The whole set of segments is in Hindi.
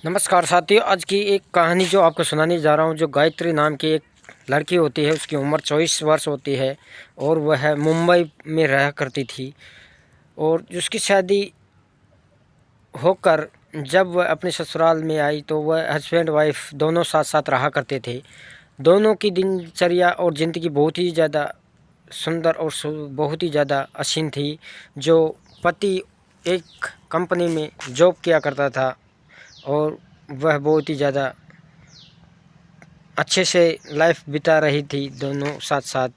नमस्कार साथियों, आज की एक कहानी जो आपको सुनाने जा रहा हूँ। जो गायत्री नाम की एक लड़की होती है, उसकी उम्र 24 वर्ष होती है और वह मुंबई में रहा करती थी। और उसकी शादी होकर जब वह अपने ससुराल में आई तो वह हस्बैंड वाइफ दोनों साथ साथ रहा करते थे। दोनों की दिनचर्या और ज़िंदगी बहुत ही ज़्यादा सुंदर और बहुत ही ज़्यादा हसीन थी। जो पति एक कंपनी में जॉब किया करता था और वह बहुत ही ज़्यादा अच्छे से लाइफ बिता रही थी दोनों साथ साथ।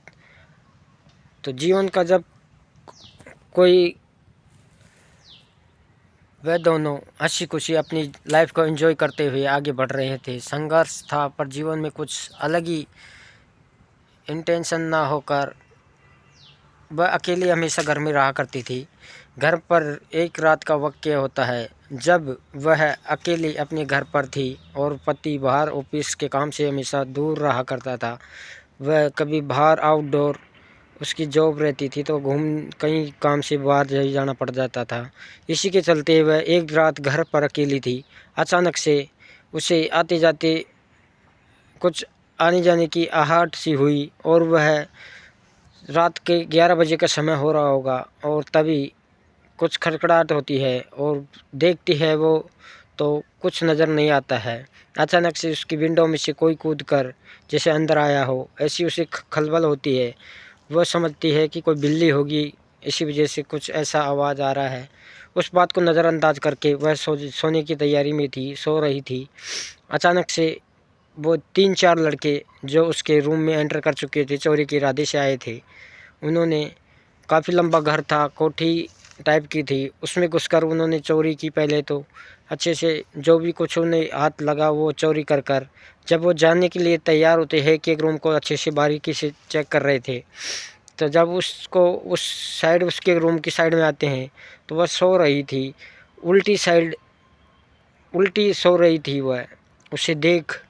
तो जीवन का जब कोई वह दोनों हंसी खुशी अपनी लाइफ को एंजॉय करते हुए आगे बढ़ रहे थे। संघर्ष था पर जीवन में कुछ अलग ही इंटेंशन ना होकर वह अकेली हमेशा घर में रहा करती थी। घर पर एक रात का वाक़या होता है जब वह अकेली अपने घर पर थी और पति बाहर ऑफिस के काम से हमेशा दूर रहा करता था। वह कभी बाहर आउटडोर उसकी जॉब रहती थी तो कहीं काम से बाहर जाना पड़ जाता था। इसी के चलते वह एक रात घर पर अकेली थी। अचानक से उसे आते जाते कुछ आने जाने की आहट सी हुई और वह रात के 11 बजे का समय हो रहा होगा और तभी कुछ खड़खड़ाहट होती है और देखती है वो तो कुछ नज़र नहीं आता है। अचानक से उसकी विंडो में से कोई कूद कर जैसे अंदर आया हो, ऐसी उसे खलबल होती है। वह समझती है कि कोई बिल्ली होगी, इसी वजह से कुछ ऐसा आवाज़ आ रहा है। उस बात को नज़रअंदाज करके वह सोने की तैयारी में थी, सो रही थी। अचानक से वो 3-4 लड़के जो उसके रूम में एंटर कर चुके थे, चोरी के इरादे से आए थे। उन्होंने काफ़ी लंबा घर था, कोठी टाइप की थी, उसमें घुसकर उन्होंने चोरी की। पहले तो अच्छे से जो भी कुछ उन्हें हाथ लगा वो चोरी कर कर जब वो जाने के लिए तैयार होते हैं कि एक रूम को अच्छे से बारीकी से चेक कर रहे थे, तो जब उसको उस साइड उसके रूम की साइड में आते हैं तो वह सो रही थी। उल्टी सो रही थी वह। उसे देख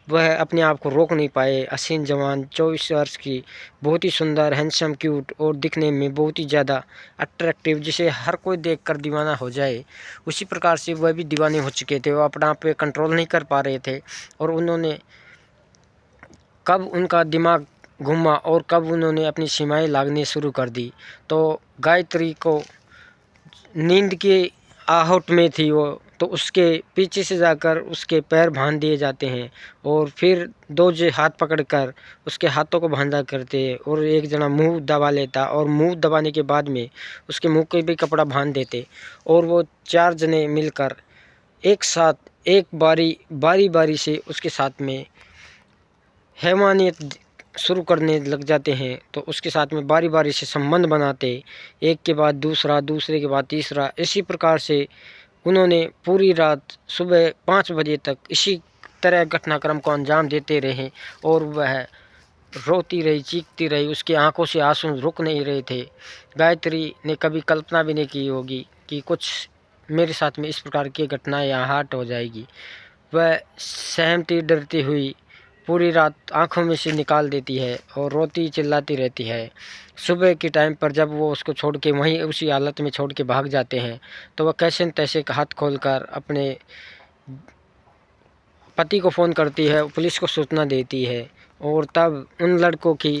वह अपने आप को रोक नहीं पाए। हसीन जवान 24 वर्ष की, बहुत ही सुंदर, हैंडसम, क्यूट और दिखने में बहुत ही ज़्यादा अट्रैक्टिव, जिसे हर कोई देखकर दीवाना हो जाए, उसी प्रकार से वह भी दीवाने हो चुके थे। वो अपना आप पे कंट्रोल नहीं कर पा रहे थे और उन्होंने कब उनका दिमाग घूमा और कब उन्होंने अपनी सीमाएं लागनी शुरू कर दी। तो गायत्री को नींद की आहट में थी वो, तो उसके पीछे से जाकर उसके पैर बांध दिए जाते हैं और फिर दो जे हाथ पकड़कर उसके हाथों को बांधा करते हैं और एक जना मुंह दबा लेता और मुंह दबाने के बाद में उसके मुंह के भी कपड़ा बांध देते और वो 4 जने मिलकर एक साथ एक बारी बारी से उसके साथ में हैवानियत शुरू करने लग जाते हैं। तो उसके साथ में बारी बारी से संबंध बनाते, एक के बाद दूसरा, दूसरे के बाद तीसरा, इसी प्रकार से उन्होंने पूरी रात सुबह 5 बजे तक इसी तरह घटनाक्रम को अंजाम देते रहे और वह रोती रही, चीखती रही, उसकी आंखों से आंसू रुक नहीं रहे थे। गायत्री ने कभी कल्पना भी नहीं की होगी कि कुछ मेरे साथ में इस प्रकार की घटनाएं यहाँ हाट हो जाएगी। वह सहमती डरती हुई पूरी रात आंखों में से निकाल देती है और रोती चिल्लाती रहती है। सुबह के टाइम पर जब वो उसको छोड़ के वहीं उसी हालत में छोड़ के भाग जाते हैं तो वह कैसे न तैसे हाथ खोलकर अपने पति को फ़ोन करती है, पुलिस को सूचना देती है और तब उन लड़कों की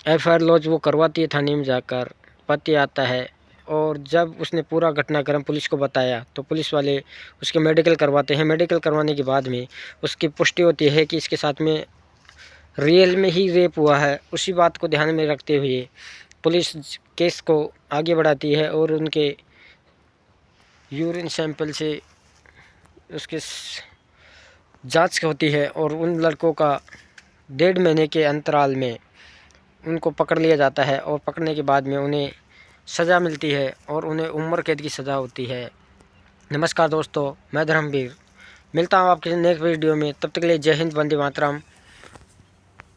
एफआईआर लॉन्च वो करवाती है थाने में जाकर। पति आता है और जब उसने पूरा घटनाक्रम पुलिस को बताया तो पुलिस वाले उसके मेडिकल करवाते हैं। मेडिकल करवाने के बाद में उसकी पुष्टि होती है कि इसके साथ में रियल में ही रेप हुआ है। उसी बात को ध्यान में रखते हुए पुलिस केस को आगे बढ़ाती है और उनके यूरिन सैंपल से उसके जांच होती है और उन लड़कों का 1.5 महीने के अंतराल में उनको पकड़ लिया जाता है और पकड़ने के बाद में उन्हें सज़ा मिलती है और उन्हें उम्र कैद की सज़ा होती है। नमस्कार दोस्तों, मैं धर्मवीर, मिलता हूँ आपके नेक्स्ट वीडियो में। तब तक के लिए जय हिंद, वंदे मातरम।